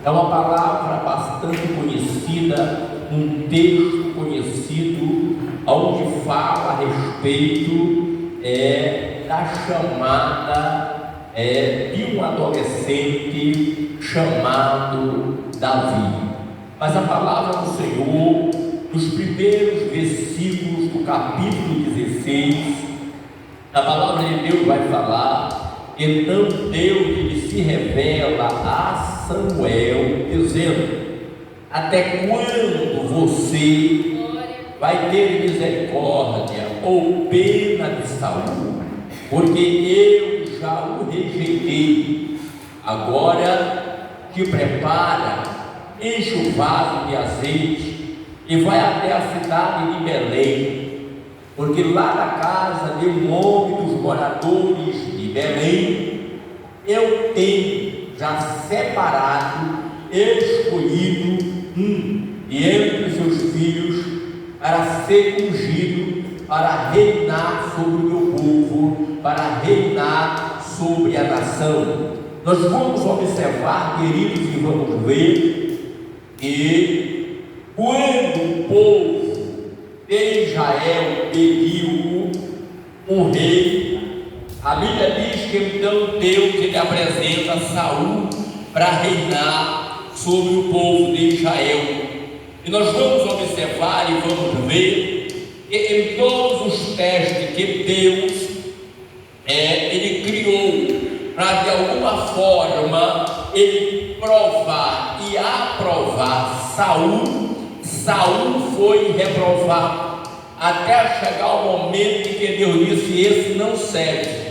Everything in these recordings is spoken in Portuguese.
É uma palavra bastante conhecida, um texto conhecido, onde fala a respeito da chamada de um adolescente chamado Davi. Mas a palavra do Senhor, nos primeiros versículos do capítulo 16, a palavra de Deus vai falar: então Deus ele se revela a Samuel, dizendo: até quando você vai ter misericórdia ou pena de Saul? Porque eu já o rejeitei. Agora te prepara, enche o vaso de azeite e vai até a cidade de Belém, porque lá na casa de um homem dos moradores de Belém eu tenho já separado, escolhido de entre seus filhos para ser ungido, para reinar sobre o meu povo, para reinar sobre a nação. Nós vamos observar, queridos, e vamos ver que quando o povo de Israel pediu um rei, a Bíblia diz que então Deus ele apresenta Saul para reinar sobre o povo de Israel. E nós vamos observar e vamos ver que em todos os testes que Deus ele criou para de alguma forma ele provar e aprovar Saul foi reprovado, até chegar o momento em que Deus disse: esse não serve.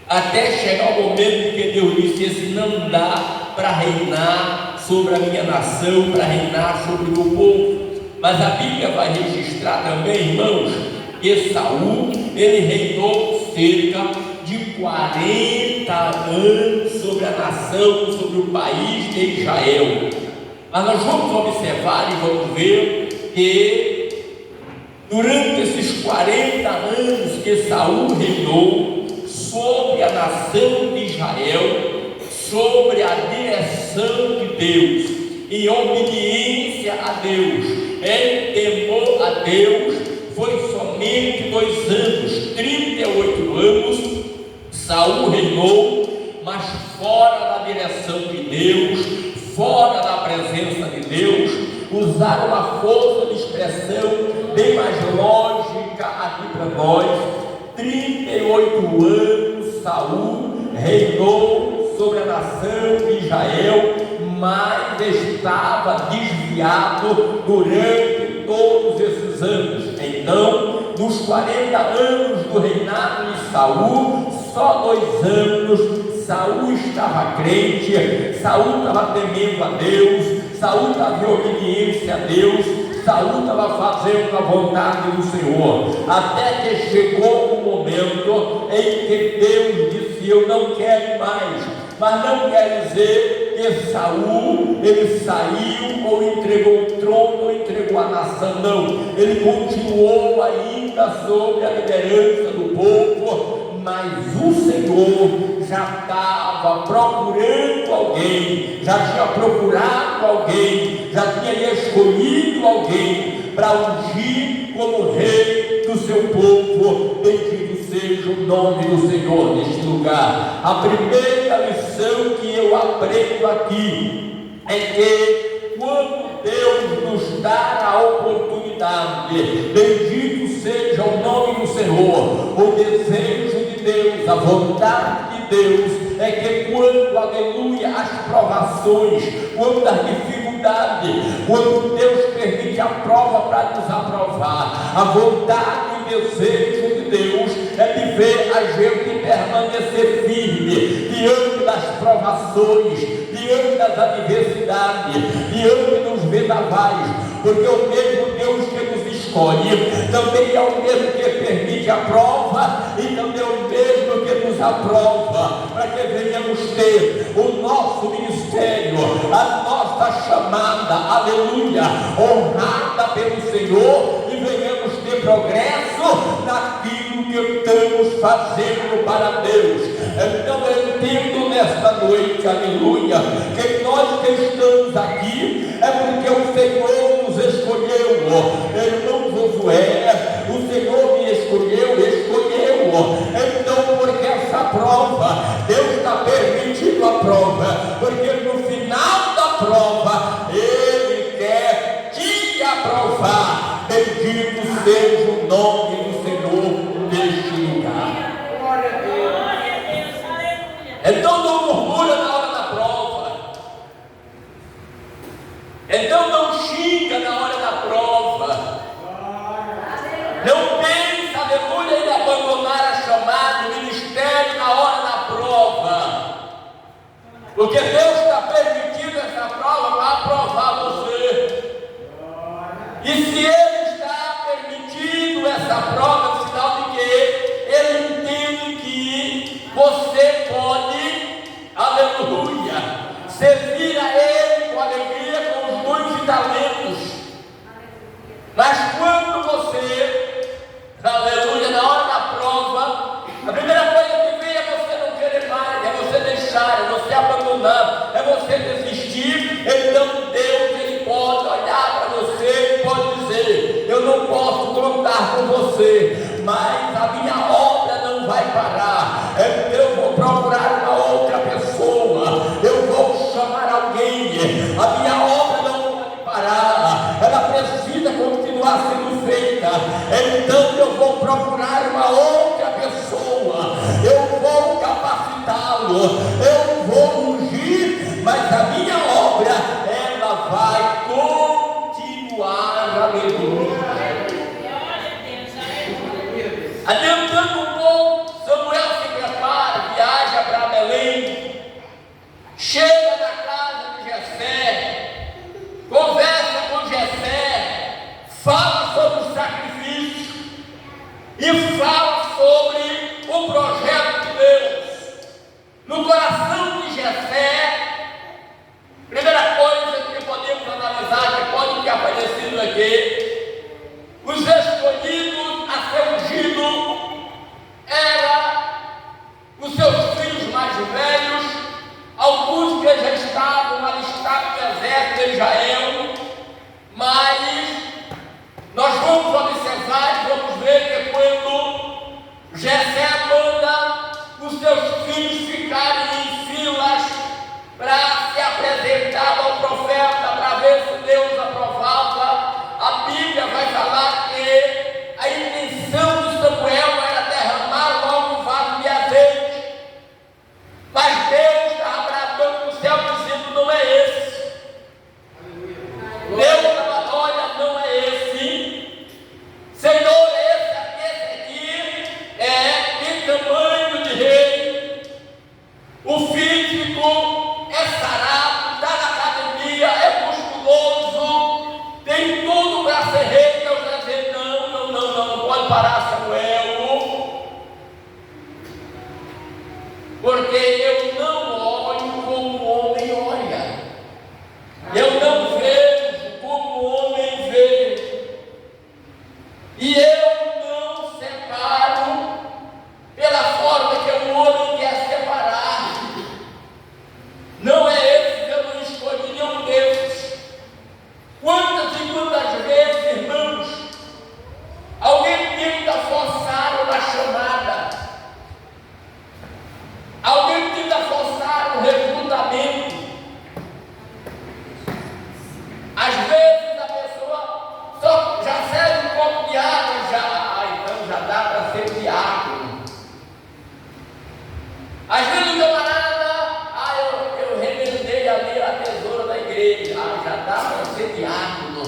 Até chegar o momento em que Deus disse: esse não dá para reinar sobre a minha nação, para reinar sobre o meu povo. Mas a Bíblia vai registrar também, irmãos, que Saul ele reinou cerca de 40 anos sobre a nação, sobre o país de Israel. Mas nós vamos observar e vamos ver que durante esses 40 anos que Saul reinou sobre a nação de Israel, sobre a direção de Deus, em obediência a Deus, em temor a Deus, foi somente 2 anos, 38 anos, Saul reinou, mas fora da direção de Deus, fora da presença de Deus. Usaram uma força de expressão bem mais lógica aqui para nós. 38 anos Saul reinou sobre a nação de Israel, mas estava desviado durante todos esses anos. Então, nos 40 anos do reinado de Saul, só 2 anos Saul estava crente, Saul estava temendo a Deus, Saul estava em obediência a Deus, Saul estava fazendo a vontade do Senhor, até que chegou o momento em que Deus disse: eu não quero mais. Mas não quer dizer que Saul ele saiu ou entregou o trono ou entregou a nação, não. Ele continuou ainda sob a liderança do povo, mas o Senhor já estava procurando alguém, já tinha procurado alguém, já tinha escolhido alguém para ungir como rei do seu povo. Bendito seja o nome do Senhor neste lugar. A primeira lição que eu aprendo aqui é que quando Deus nos dá a oportunidade, bendito seja o nome do Senhor, o desejo de Deus, a vontade de Deus é que quando, aleluia, as provações, quando as dificuldades, quando Deus permite a prova para nos aprovar, a vontade e o desejo de Deus é de ver a gente permanecer firme diante das provações, diante das adversidades, diante dos vendavais, porque o mesmo Deus que nos escolhe também é o mesmo que permite a prova e também é o mesmo que nos aprova, para que venhamos ter o nosso ministério, a nossa chamada, aleluia, honrada pelo Senhor, e venhamos ter progresso naquilo que estamos fazendo para Deus. Então eu entendo nesta noite, aleluia, que nós que estamos Senhor nos escolheu, irmão Josué, o Senhor me escolheu. Então, porque essa prova, Deus está permitindo a prova, porque no final da prova, Ele quer te aprovar. Bendito seja o nome do Senhor neste lugar. Então não murmura na hora da prova. Então não xinga na hora da prova. Não pensa, aleluia, em abandonar a chamada, o ministério na hora da prova. Porque Deus está permitindo essa prova para aprovar você. E se Ele está permitindo essa prova, é sinal de que Ele entende que você pode, aleluia, servir a Ele com alegria, com os dons e talentos. Mas quando você, aleluia, na hora da prova, a primeira coisa que vem é você não querer mais, é você deixar, é você abandonar, é você desistir. Então Deus, Ele pode olhar para você e pode dizer: eu não posso contar com você, mas a minha obra não vai parar. Eu vou procurar uma outra pessoa, eu vou chamar alguém. A minha obra não pode parar, ela precisa continuar sendo feita. Então eu vou procurar uma outra pessoa, eu vou capacitá-lo, eu vou ungir, mas a minha obra, ela vai continuar. Aleluia. Adiantando um pouco, Samuel se prepara, viaja para Belém, chega na casa de Jessé, conversa com Jessé, fala sobre o sacrifício e fala sobre o projeto de Deus. No coração de Jessé, primeira coisa que podemos analisar, que pode ter aparecido aqui, os escolhidos a ser ungido era os seus filhos mais velhos, alguns que já estavam alistados no exército de Israel, mas nós vamos observar e vamos ver que quando Jessé manda os seus filhos ficarem em filas para se apresentar ao profeta, para ver se Deus aprovava, a Bíblia vai falar que a intenção de Samuel era derramar logo um vaso de azeite, mas Deus estava bradando no céu dizendo: não é esse. Deus estava: olha, não é esse. Senhor, esse aqui tem tamanho de rei, o físico é sarado, está na academia, é musculoso, tem tudo para ser rei. Deus vai dizer: não pode parar, Samuel, porque eu não olho como o homem olha, eu não vejo como o homem vê, e eu não separo pela forma que o homem quer separar. Não é esse que eu não escolhi, nenhum desses. Quantas e quantas vezes, irmãos, alguém tenta forçar uma chamada, alguém tenta forçar um recrutamento. Às vezes a pessoa só já serve um copo de água, então já dá para ser diácono. Às vezes o camarada, eu remendei ali a tesoura da igreja, já dá para ser diácono.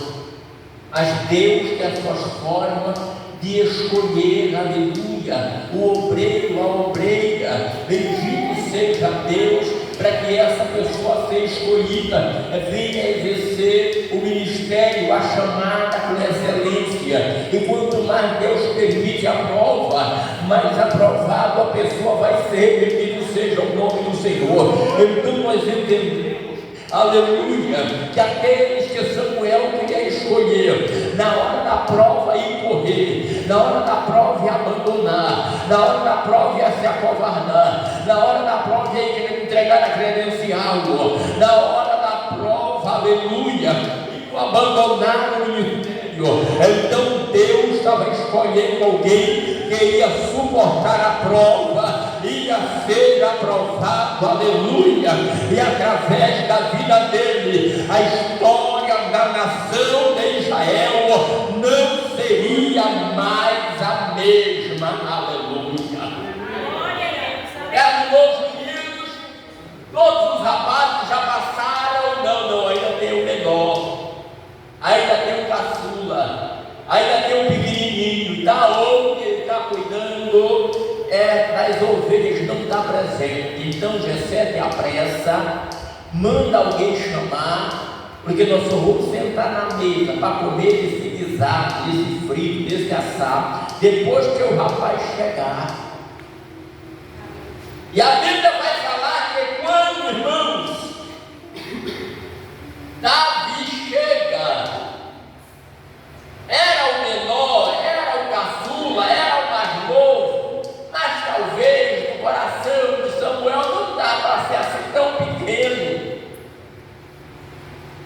Mas Deus tem as suas formas de escolher, aleluia, o obreiro, a obreira. Bendito seja Deus, para que essa pessoa seja escolhida, venha exercer o ministério, a chamada com excelência. E quanto mais Deus permite a prova, mais aprovado a pessoa vai ser. Bendito seja o nome do Senhor. Então nós entendemos, aleluia, que aqueles que Samuel queria escolher, na hora da prova ia correr, na hora da prova ia abandonar, na hora da prova ia se acovardar, na hora da prova ia querer entregar a credencial, na hora da prova, aleluia, ia abandonar. abandonaram o ministério. Então Deus estava escolhendo alguém que ia suportar a prova, ia ser aprovado, aleluia, e através da vida dele, a história da nação de Israel não seria mais a mesma, aleluia. Meus filhos, todos os rapazes já passaram, não, ainda tem o menor, ainda tem o caçula, ainda tem o pequenininho, está onde ele está cuidando das ovelhas, não está presente. Então Jessé tem a pressa, manda alguém chamar, porque nós só vamos sentar na mesa para comer esse guisado, esse frito, esse assado, depois que o rapaz chegar. E a Bíblia vai falar que quando, irmãos, Davi chega, era o menor, era o caçula, era o mais novo, mas talvez no coração de Samuel não dá para ser assim tão pequeno.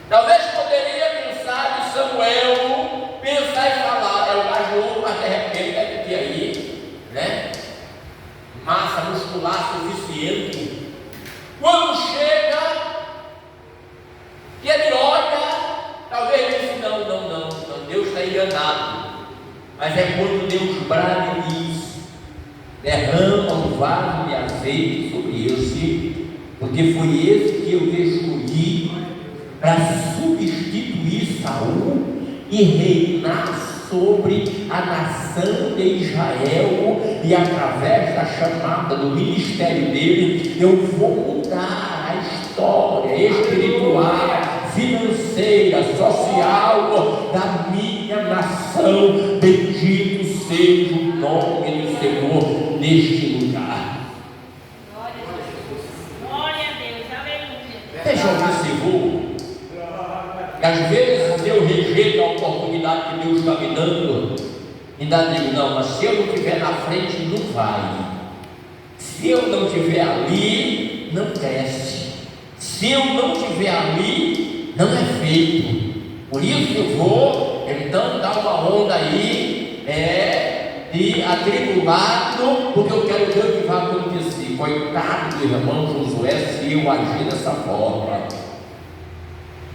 Talvez poderia pensar de Samuel, pensar e falar, é o mais novo, mas de repente deve ter aí, né? Massa muscular suficiente. Quando chega, e ele olha, talvez ele disse, não, Deus está enganado. Mas é quando Deus brada e diz, derrama um vaso de azeite sobre esse, porque foi esse que eu escolhi para substituir Saul e reinar sobre a nação de Israel, e através da chamada do ministério dele, eu vou mudar a história espiritual, financeira, social da minha nação. Bendito seja o nome do Senhor neste lugar. Glória a Deus, aleluia. Você já observou? Às vezes eu rejeito a oportunidade que Deus está me dando, ainda digo, não, mas se eu não estiver na frente, não vai. Se eu não estiver ali, não cresce. Se eu não estiver ali, não é feito. Por isso eu vou, então, dar uma onda aí, de atribulado, porque eu quero ver o que vai acontecer. Coitado do irmão Josué, se eu agir dessa forma.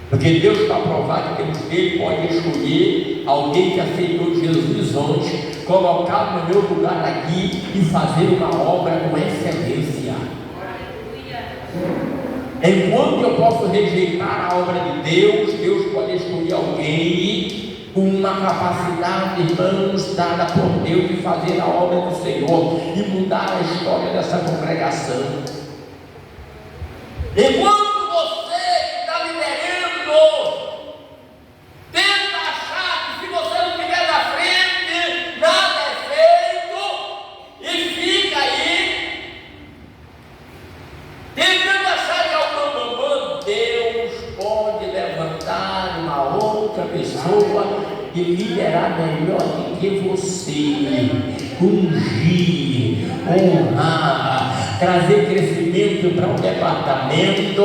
Porque Deus está provado que Ele pode escolher alguém que aceitou Jesus ontem, colocar no meu lugar aqui e fazer uma obra com excelência. Enquanto eu posso rejeitar a obra de Deus, Deus pode escolher alguém com uma capacidade, irmãos, dada por Deus de fazer a obra do Senhor e mudar a história dessa congregação. Enquanto tenta achar que se você não estiver na frente, nada é feito, e fica aí tentando achar que é o bambambam. Deus pode levantar uma outra pessoa e liderar melhor do que você, ungir, honrar, trazer crescimento para um departamento,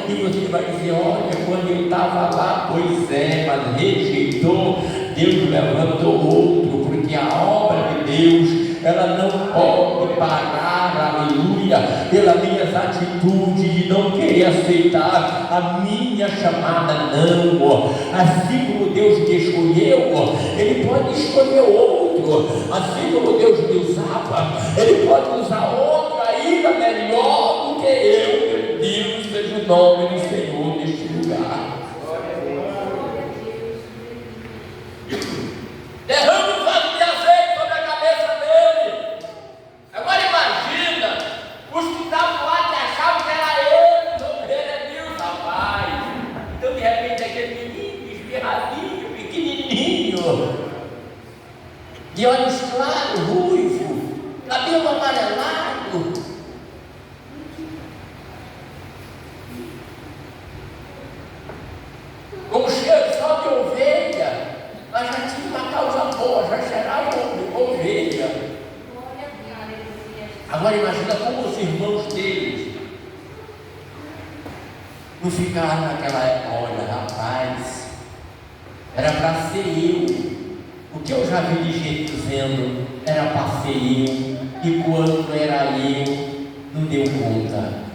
e você vai dizer, olha, quando eu estava lá, pois é, mas rejeitou, Deus levantou outro, porque a obra de Deus, ela não pode parar, aleluia, pelas minhas atitudes de não querer aceitar a minha chamada, não. Assim como Deus me escolheu, Ele pode escolher outro. Assim como Deus me usava, Ele pode usar outro ainda melhor do que eu. Bendito seja o nome do Senhor neste lugar. Derrama um vaso de azeite sobre a cabeça dele. Agora imagina os que estavam lá que achavam que era ele é Deus, rapaz. Então de repente aquele menino espirradinho, pequenininho, de olhos claros, ruivo, cabelo amarelado, com cheiro só de ovelha, mas já tinha uma causa boa, já cheirava ovelha. Agora imagina como os irmãos deles não ficaram naquela época, olha rapaz, ser eu. O que eu já vi de gente dizendo era para ser eu, e quando era eu, não deu conta.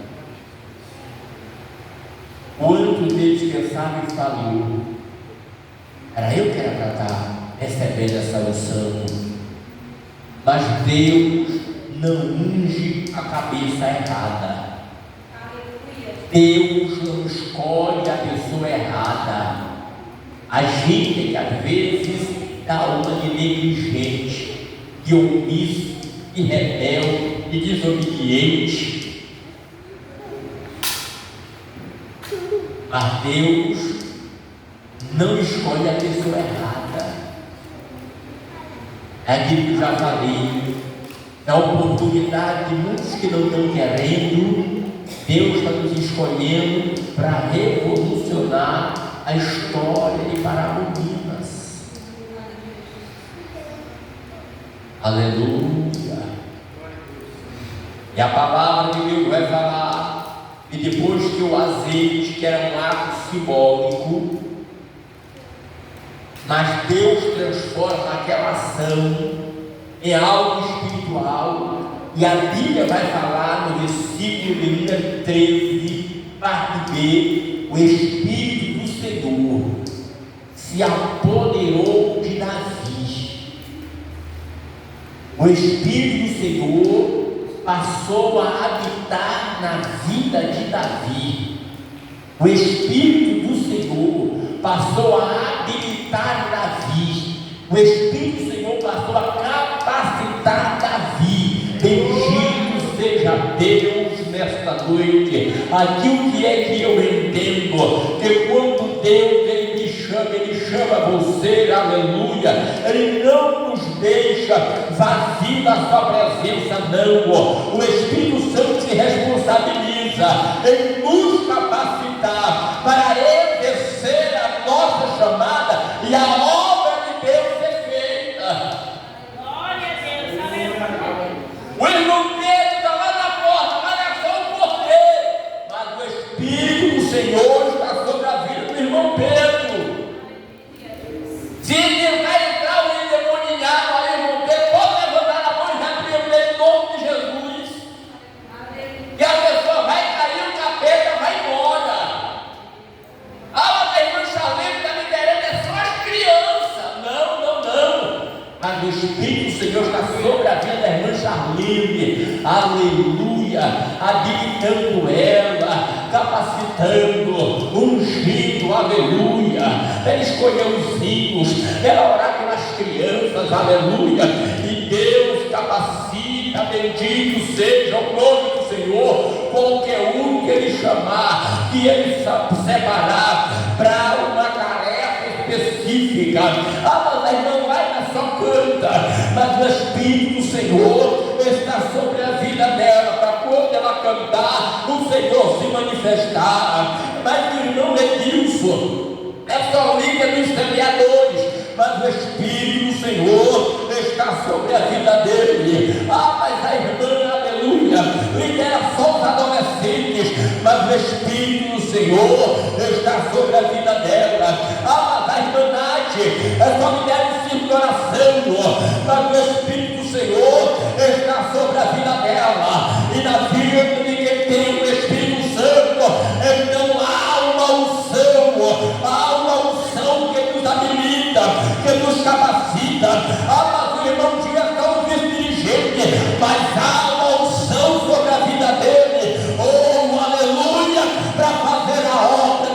Quantos deles pensavam e faliu? Era eu que era para estar recebendo essa unção. Mas Deus não unge a cabeça errada. Deus não escolhe a pessoa errada. A gente que às vezes dá uma de negligente, de omisso, de rebelde, de desobediente. Mas Deus não escolhe a pessoa errada. É aquilo que eu já falei. Na oportunidade de muitos que não estão querendo, Deus está nos escolhendo para revolucionar a história de Paragominas. Aleluia. E a palavra de Deus vai falar que depois que o azeite, que era um ato simbólico, mas Deus transforma aquela ação em algo espiritual, e a Bíblia vai falar no versículo de número 13, parte B: o Espírito do Senhor se apoderou de Davi. O Espírito do Senhor passou a habitar na vida de Davi. O Espírito do Senhor passou a habilitar Davi. O Espírito do Senhor passou a capacitar Davi. Bendito seja Deus nesta noite. Aqui o que é que eu entendo? Que quando Deus Ele chama você, aleluia, Ele não nos deixa vazio da sua presença, não. O Espírito Santo se responsabiliza em nos capacitar para exercer a nossa chamada e a obra de Deus ser feita. Glória a Deus, aleluia. O irmão Pedro está lá na porta, mas é só o porteiro. Mas o Espírito do Senhor está sobre a vida do irmão Pedro. Se ele vai entrar o endemoniado, aí o irmão Pedro pode levantar a mão e repreender em nome de Jesus. E a pessoa vai cair, o capeta vai embora. Ah, mas a irmã Charlene está liberando, é só as crianças. Não. Mas o Espírito do Senhor está sobre a vida da irmã Charlene, aleluia, habilitando ela, capacitando, ungindo, aleluia. Ela escolheu os filhos, ela orar pelas crianças, aleluia. E Deus capacita, bendito seja o nome do Senhor, qualquer um que Ele chamar, que Ele separar para uma tarefa específica. Ah, mas a irmã vai na sua canta, mas o Espírito do Senhor está sobre a vida dela, para quando ela cantar, o Senhor se manifestar. Mas o irmão Edilson é só líder dos semeadores, mas o Espírito do Senhor está sobre a vida dele. Ah, mas a irmã, aleluia, lidera só os adolescentes, mas o Espírito do Senhor está sobre a vida dela. Ah, mas a irmã Nath é só lidera o círculo de oração, mas o Espírito do Senhor está sobre a vida dela. E na vida de quem tem o Espírito Santo, então há uma unção que nos habilita, que nos capacita. Ah, mas o irmão tinha só um vice-dirigente, mas há uma unção sobre a vida dele, oh, aleluia, para fazer a obra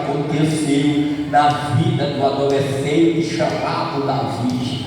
aconteceu na vida do adolescente chamado Davi.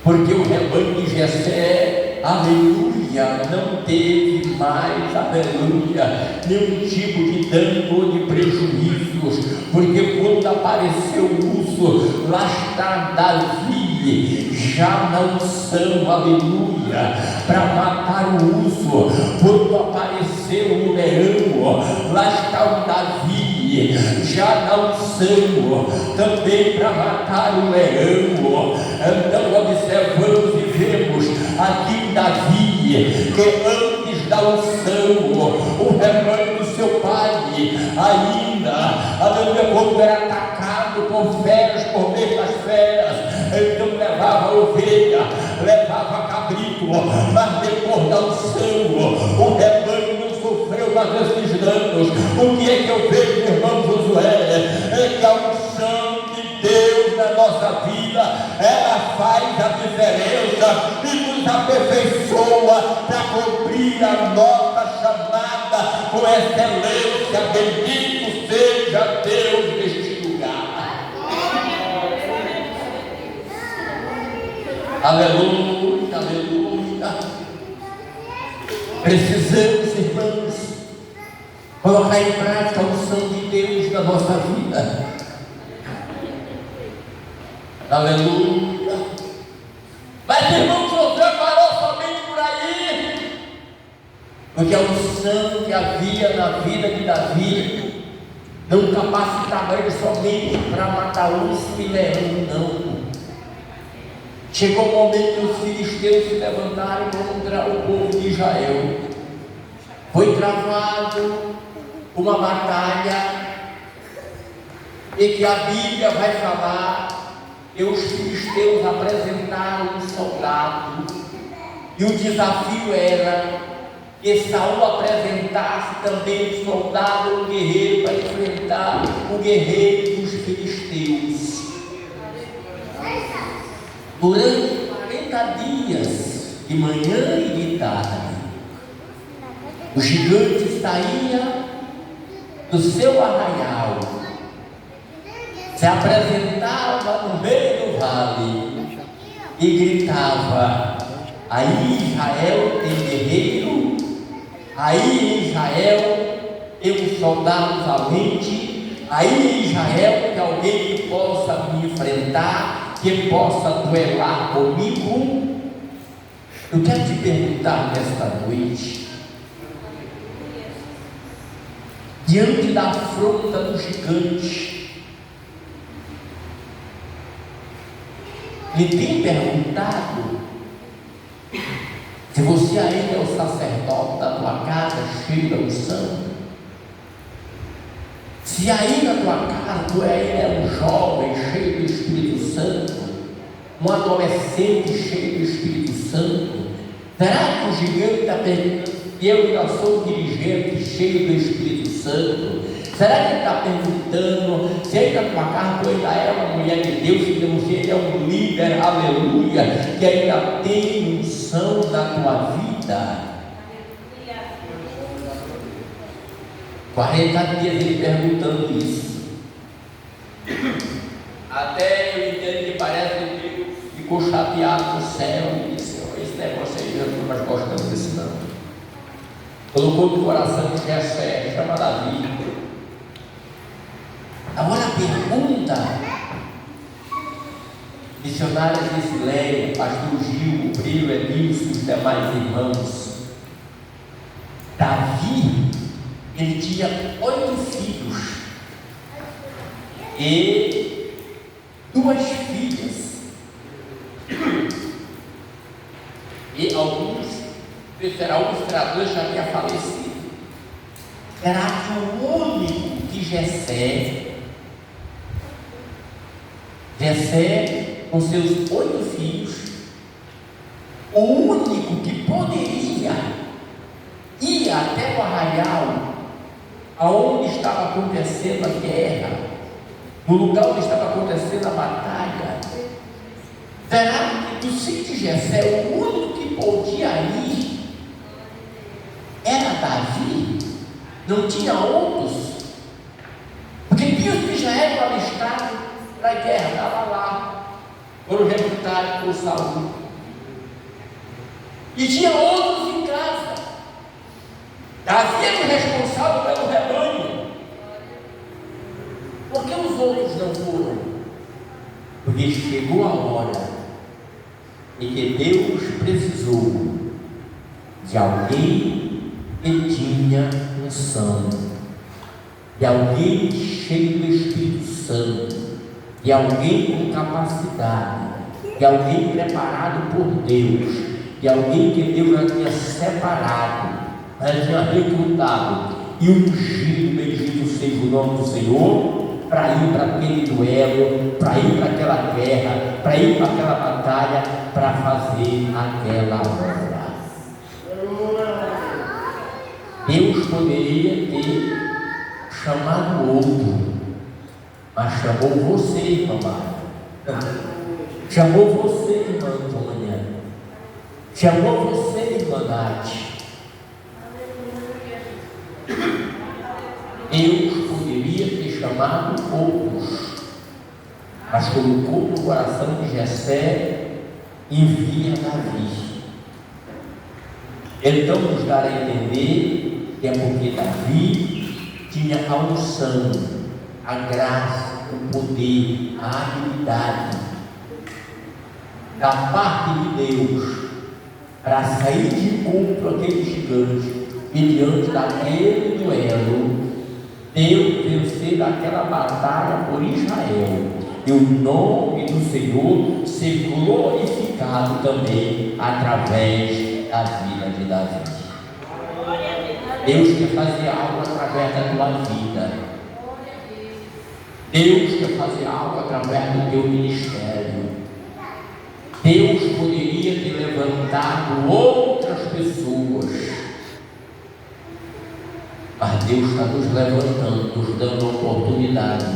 Porque o rebanho de Jessé, aleluia, não teve mais, aleluia, nenhum tipo de dano ou de prejuízos, porque quando apareceu o urso, lá está Davi, já não são, aleluia, para matar o urso. Quando apareceu o leão, lá está o Davi, já não são também para matar o leão. Então observamos e vemos aqui Davi, que antes da unção, o rebanho do seu pai, ainda, aleluia, quando era atacado por feras, por meio das feras, então levava ovelha, levava cabrito, mas depois da unção, o rebanho não sofreu mais esses danos. O que é que eu vejo, irmão Josué? É que a unção de Deus na nossa vida, ela faz a diferença e nos aperfeiçoa para cumprir a nossa chamada com excelência. Bendito seja Deus neste lugar. Aleluia, aleluia. Precisamos, irmãos, colocar em prática a unção de Deus na nossa vida. Aleluia. Mas, irmão, você parou somente por aí, porque a unção que havia na vida de Davi não capacitava ele somente para matar urso e leão, não. Chegou o momento que os filisteus se levantaram contra o povo de Israel. Foi travado uma batalha, e que a Bíblia vai falar que os filisteus apresentaram um soldado, e o desafio era que Saul apresentasse também um soldado, um guerreiro, para enfrentar o guerreiro dos filisteus. Durante 40 dias, de manhã e de tarde, o gigante saía do seu arraial, se apresentava no meio do vale e gritava: aí Israel tem guerreiro, aí Israel tem um soldado valente, aí Israel tem alguém que possa me enfrentar, que possa duelar comigo. Eu quero te perguntar nesta noite, diante da afronta do gigante, me tem perguntado se você ainda é o sacerdote da tua casa cheio da unção? Se aí na tua casa tu é um jovem cheio do Espírito Santo, um adolescente cheio do Espírito Santo, será que o gigante está perguntando se eu ainda sou dirigente cheio do Espírito Santo? Será que ele está perguntando se aí na tua casa tu ainda é uma mulher de Deus, se você ainda é um líder, aleluia, que ainda tem unção na tua vida? 40 dias ele perguntando isso, até eu entendo que parece que ele ficou chateado no céu e disse: esse negócio aí eu não estou mais gostando desse não. Colocou no coração de Jessé, chama Davi. Agora a pergunta, missionários de Siléia, pastor Gil, o Brilo, Edilson e os demais irmãos, Davi, ele tinha 8 filhos e 2 filhas, e alguns historiadores já haviam falecido. Será que o único que Jessé, com seus 8 filhos, o único que poderia ir até o arraial aonde estava acontecendo a guerra, no lugar onde estava acontecendo a batalha, será que do filho de Jessé o único que podia ir era Davi? Não tinha outros? príncipes já eram alistados para a guerra, estavam lá, foram recrutados por Saul. E tinha outros em casa. Davi era o responsável pelo rebanho. Por que os outros não foram? Porque chegou a hora em que Deus precisou de alguém que tinha unção, de alguém cheio do Espírito Santo, de alguém com capacidade, de alguém preparado por Deus, de alguém que Deus já tinha separado, já tinha recrutado e ungido, bendito seja o nome do Senhor, para ir para aquele duelo, para ir para aquela guerra, para ir para aquela batalha, para fazer aquela obra. Deus poderia ter chamado outro, mas chamou você, irmã Mara. Chamou você, irmã Antônia. Chamou você, irmã Nath. Deus poderia ter chamado outros, mas colocou no coração de Jessé: envia Davi. Então nos dá a entender que é porque Davi tinha a unção, a graça, o poder, a habilidade da parte de Deus para sair de encontro àquele gigante e diante daquele duelo, Deus vencer aquela batalha por Israel e o nome do Senhor ser glorificado também através da vida de Davi. Deus quer fazer algo através da tua vida. Deus quer fazer algo através do teu ministério. Deus poderia ter levantado outras pessoas, mas Deus está nos levantando, nos dando a oportunidade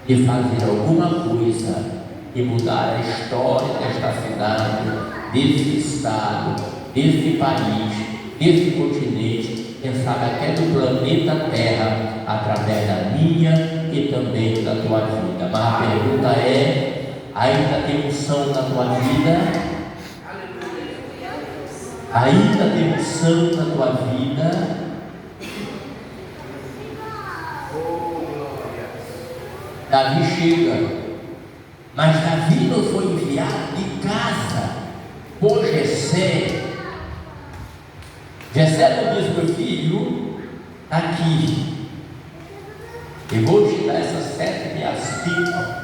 de fazer alguma coisa e mudar a história desta cidade, desse estado, desse país, desse continente, quem sabe até do planeta Terra, através da minha e também da tua vida. Mas a pergunta é: ainda tem unção na tua vida? Ainda tem unção na tua vida? Davi chega, mas Davi não foi enviado de casa por Jessé. Jessé não diz: meu filho, está aqui, eu vou te dar essas 7 minhas pipas.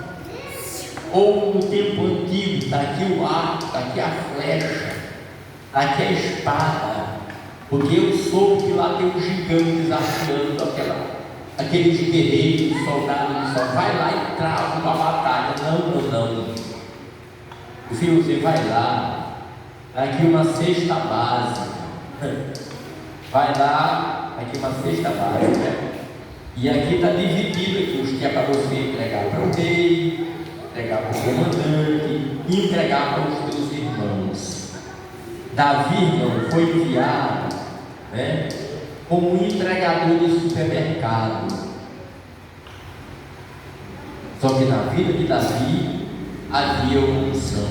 Ou no tempo antigo, está aqui o arco, está aqui a flecha, está aqui a espada, porque eu soube que lá tem um gigante desafiando aqueles guerreiros, soldados, só vai lá e trava uma batalha. Não. O filho, você vai lá, está aqui uma cesta básica. Vai lá, aqui uma cesta básica. E aqui está dividido aqui os que é para você entregar para o rei, entregar para o comandante e entregar para os teus irmãos. Davi, irmão, foi enviado, como um entregador de supermercado. Só que na vida de Davi havia uma unção.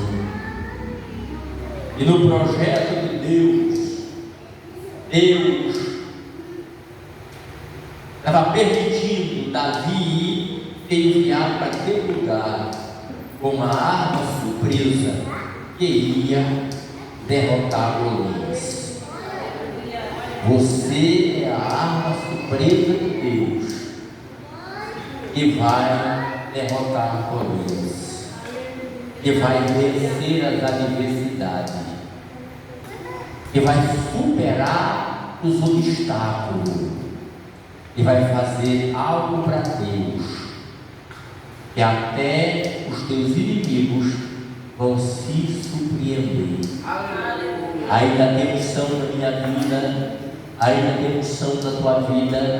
E no projeto de Deus estava permitindo Davi ter enviado para aquele lugar com uma arma surpresa que iria derrotar Golias. Você é a arma surpresa de Deus que vai derrotar Golias, que vai vencer as adversidades, que vai superar os obstáculos, e vai fazer algo para Deus, que até os teus inimigos vão se surpreender. Ainda tem unção na minha vida, ainda tem unção na tua vida.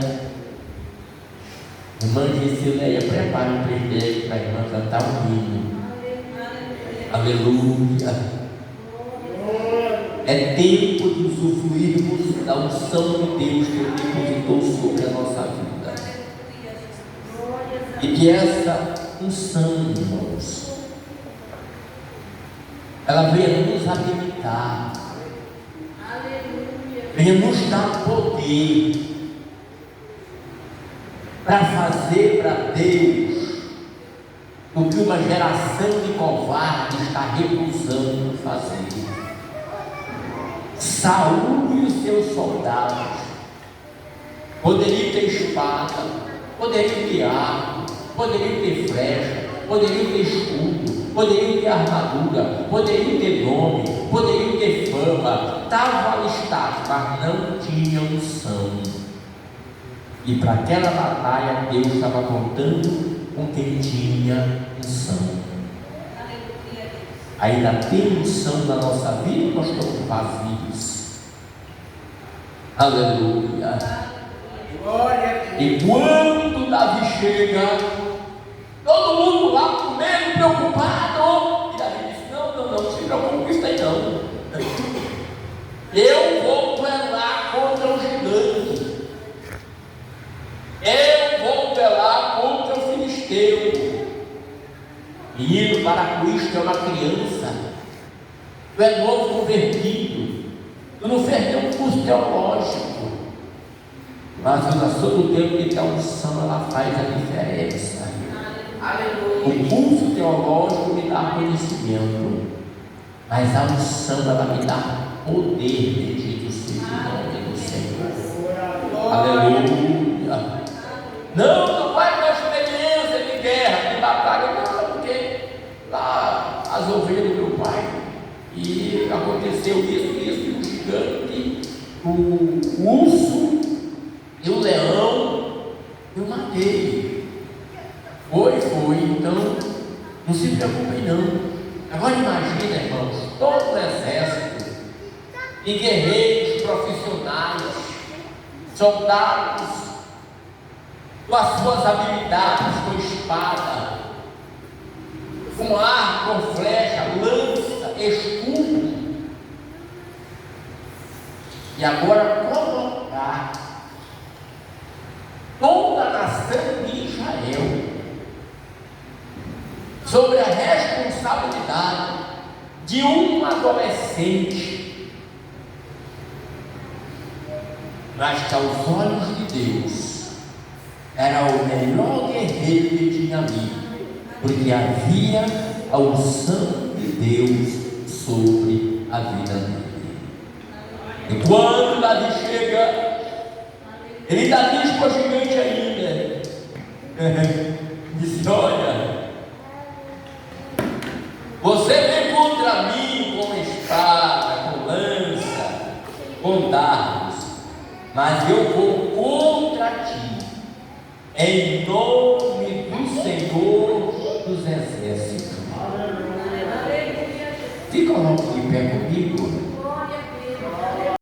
Irmã Gessileia, prepara um presente para a irmã cantar um hino. Aleluia. É tempo de usufruirmos da unção de Deus que depositou sobre a nossa vida. E que essa unção, irmãos, ela venha nos habilitar, venha nos dar poder para fazer para Deus o que uma geração de covardes está recusando fazer. Saul e os seus soldados poderiam ter espada, poderiam ter arco, poderiam ter flecha, poderiam ter escudo, poderiam ter armadura, poderiam ter nome, poderiam ter fama, estavam alistados, mas não tinham unção. E para aquela batalha Deus estava contando com quem tinha unção. Ainda tem unção na nossa vida, nós estamos vazios. Aleluia. E quando Davi chega, todo mundo lá com medo, preocupado. E Davi disse: não se preocupe com isso aí não. Eu vou duelar contra o gigante. Eu vou duelar contra o filisteu. Menino, para com isto é uma criança. Tu é novo convertido. Tu não fez nenhum curso teológico. Mas na todo tempo que a unção ela faz a diferença. O curso teológico me dá conhecimento, mas a unção ela me dá poder. Bendito seja o nome do Senhor. Aleluia. Não vai para a experiência de guerra, de batalha, não, porque lá as ovelhas do meu pai, e aconteceu isso, e o gigante, o urso e o leão, eu matei. Foi, então não se preocupem não. Agora imagina, irmãos, todo o exército de guerreiros profissionais, soldados, com as suas habilidades, com espada, com arco, com flecha, lança, escudo. E agora colocar toda a nação de Israel sobre a responsabilidade de um adolescente, mas que aos olhos de Deus era o melhor guerreiro que tinha ali, porque havia a unção de Deus sobre a vida dele. E quando Davi chega, ele ainda diz para o gigante ainda, disse: olha, você vem contra mim com espada, com lança, com dardos, mas eu vou contra ti, em nome do Senhor dos Exércitos. Se coloque de pé comigo.